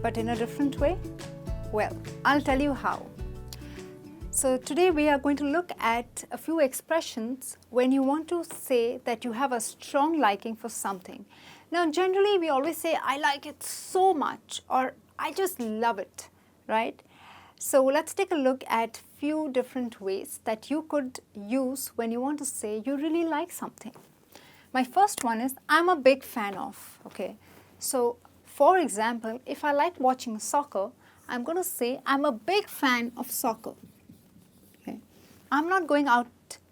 but in a different way? Well, I'll tell you how. So today we are going to look at a few expressions when you want to say that you have a strong liking for something. Now generally we always say, I like it so much, or I just love it, right? So let's take a look at few different ways that you could use when you want to say you really like something. My first one is, I'm a big fan of, okay? So for example, if I like watching soccer, I'm going to say I'm a big fan of soccer. Okay. I'm not going out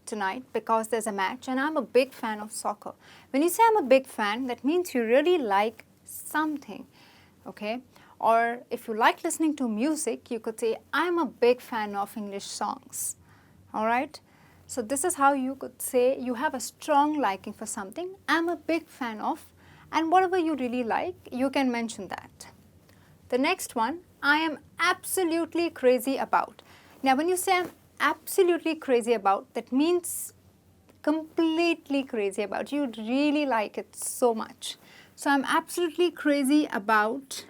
tonight because there's a match and I'm a big fan of soccer. When you say I'm a big fan, that means you really like something, okay? Or if you like listening to music, you could say I'm a big fan of English songs, all right? So this is how you could say you have a strong liking for something. I'm a big fan of, and whatever you really like, you can mention that. The next one, I am absolutely crazy about. Now when you say I'm absolutely crazy about, that means completely crazy about. You really like it so much. So I'm absolutely crazy about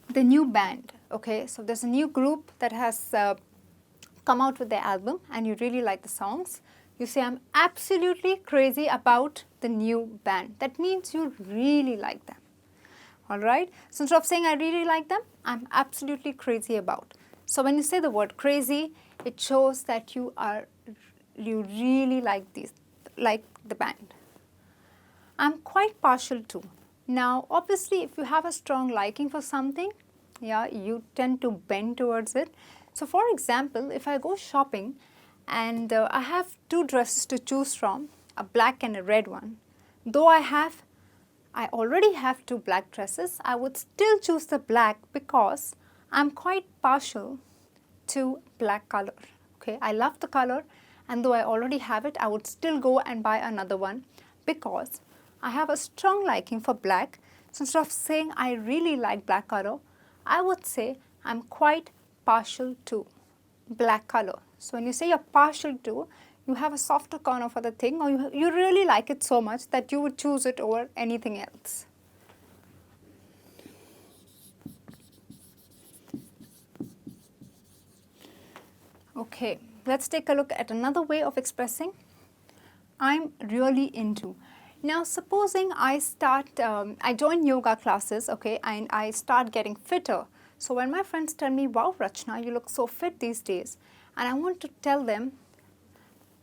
the new band. Okay, so there's a new group that has come out with their album and you really like the songs. You say, I'm absolutely crazy about the new band. That means you really like them. All right. So instead of saying I really like them, I'm absolutely crazy about. So when you say the word crazy, it shows that you really like the band. I'm quite partial to. Now, obviously, if you have a strong liking for something, yeah, you tend to bend towards it. So for example, if I go shopping and I have two dresses to choose from, a black and a red one, though I already have two black dresses, I would still choose the black because I'm quite partial to black color. Okay, I love the color, and though I already have it, I would still go and buy another one because I have a strong liking for black. So instead of saying I really like black color, I would say I'm quite partial to black color. So when you say you're partial to, you have a softer corner for the thing, or you really like it so much that you would choose it over anything else. Okay, let's take a look at another way of expressing I'm really into. Now supposing I join yoga classes, okay, and I start getting fitter. So when my friends tell me, wow Rachna, you look so fit these days, and I want to tell them,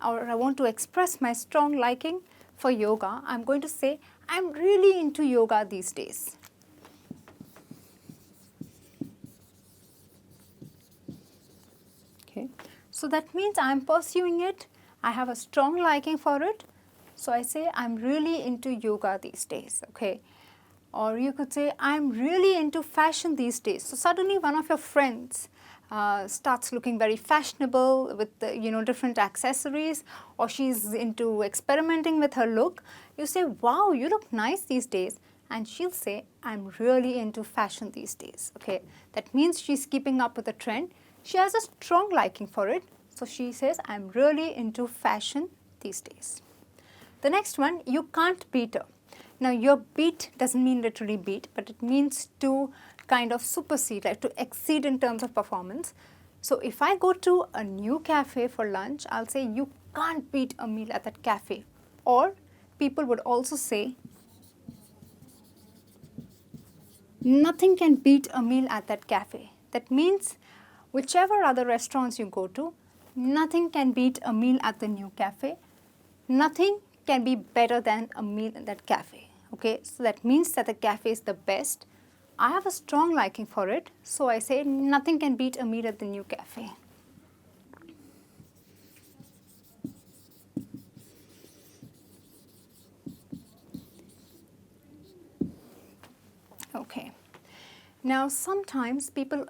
or I want to express my strong liking for yoga, I'm going to say, I'm really into yoga these days. Okay, so that means I'm pursuing it, I have a strong liking for it, so I say I'm really into yoga these days, okay. Or you could say I'm really into fashion these days. So suddenly one of your friends starts looking very fashionable with different accessories, or she's into experimenting with her look. You say, wow, you look nice these days, and she'll say, I'm really into fashion these days. Okay, that means she's keeping up with the trend. She has a strong liking for it, so she says, I'm really into fashion these days. The next one, you can't beat her. Now your beat doesn't mean literally beat, but it means to kind of supersede, like to exceed in terms of performance. So if I go to a new cafe for lunch, I'll say you can't beat a meal at that cafe. Or people would also say nothing can beat a meal at that cafe. That means whichever other restaurants you go to, nothing can beat a meal at the new cafe. Nothing can be better than a meal in that cafe. Okay, so that means that the cafe is the best. I have a strong liking for it, so I say nothing can beat a meal at the new cafe. Okay, now sometimes people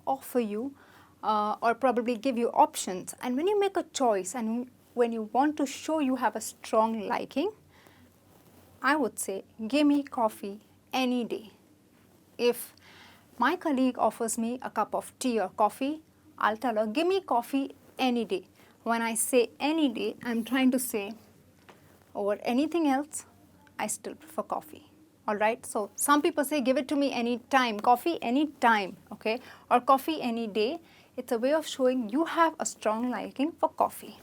offer you or probably give you options, and when you make a choice and when you want to show you have a strong liking, I would say, give me coffee any day. If my colleague offers me a cup of tea or coffee, I'll tell her, give me coffee any day. When I say any day, I'm trying to say over anything else, I still prefer coffee. Alright, so some people say give it to me any time, coffee any time, okay, or coffee any day. It's a way of showing you have a strong liking for coffee.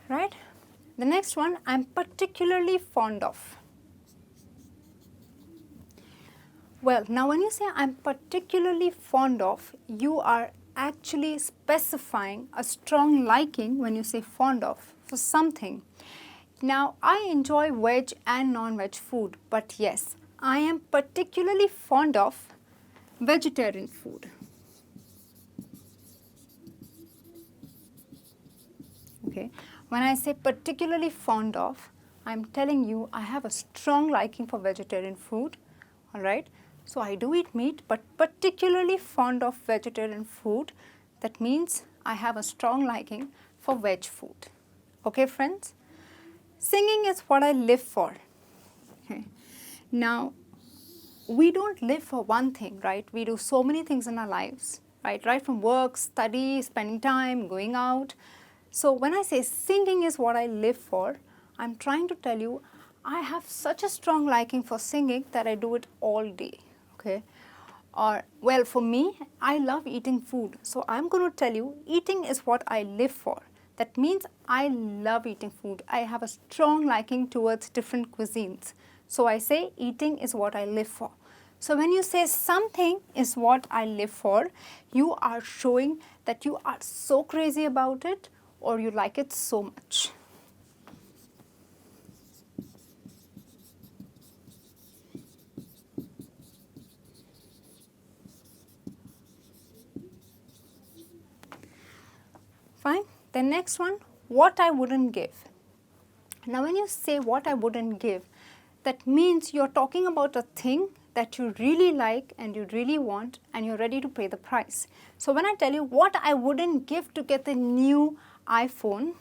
Right? The next one, I'm particularly fond of. Well, now when you say I'm particularly fond of, you are actually specifying a strong liking when you say fond of for something. Now, I enjoy veg and non-veg food, but yes, I am particularly fond of vegetarian food. Okay, when I say particularly fond of, I'm telling you I have a strong liking for vegetarian food, all right? So I do eat meat, but particularly fond of vegetarian food. That means I have a strong liking for veg food. Okay, friends? Singing is what I live for. Okay. Now, we don't live for one thing, right? We do so many things in our lives, right? Right from work, study, spending time, going out. So when I say singing is what I live for, I'm trying to tell you I have such a strong liking for singing that I do it all day, okay? Or, well, for me, I love eating food. So I'm going to tell you eating is what I live for. That means I love eating food. I have a strong liking towards different cuisines. So I say eating is what I live for. So when you say something is what I live for, you are showing that you are so crazy about it or you like it so much. Fine. The next one, what I wouldn't give. Now when you say what I wouldn't give, that means you're talking about a thing that you really like and you really want and you're ready to pay the price. So when I tell you what I wouldn't give to get the new iPhone,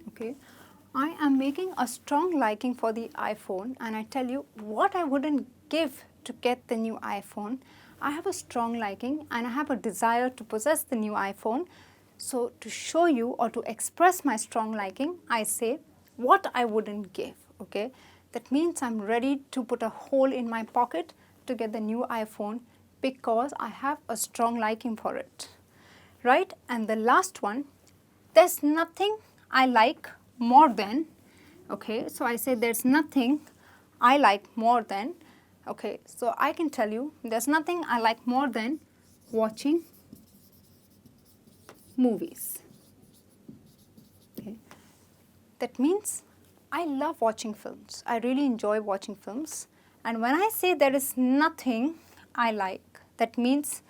okay, I am making a strong liking for the iPhone and I tell you what I wouldn't give to get the new iPhone. I have a strong liking and I have a desire to possess the new iPhone. So to show you or to express my strong liking, I say what I wouldn't give, okay. That means I'm ready to put a hole in my pocket to get the new iPhone because I have a strong liking for it, right? And the last one, there's nothing I like more than, okay, so I say there's nothing I like more than, okay, so I can tell you there's nothing I like more than watching movies. Okay. That means I love watching films. I really enjoy watching films. And when I say there is nothing I like, that means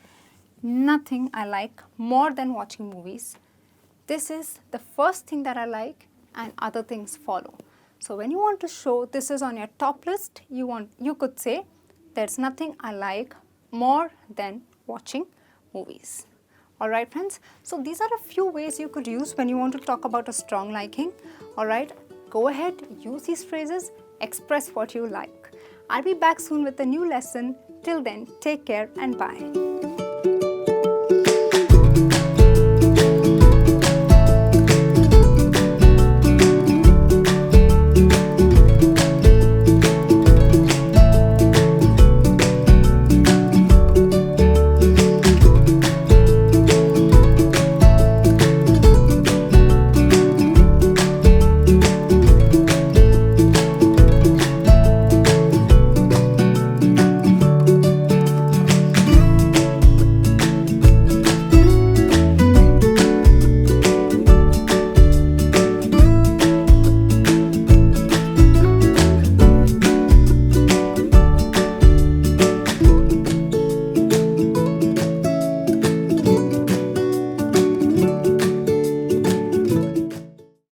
nothing I like more than watching movies. This is the first thing that I like and other things follow. So when you want to show this is on your top list, you could say there's nothing I like more than watching movies. Alright friends, so these are a few ways you could use when you want to talk about a strong liking. Alright, go ahead, use these phrases, express what you like. I'll be back soon with a new lesson. Till then, take care and bye.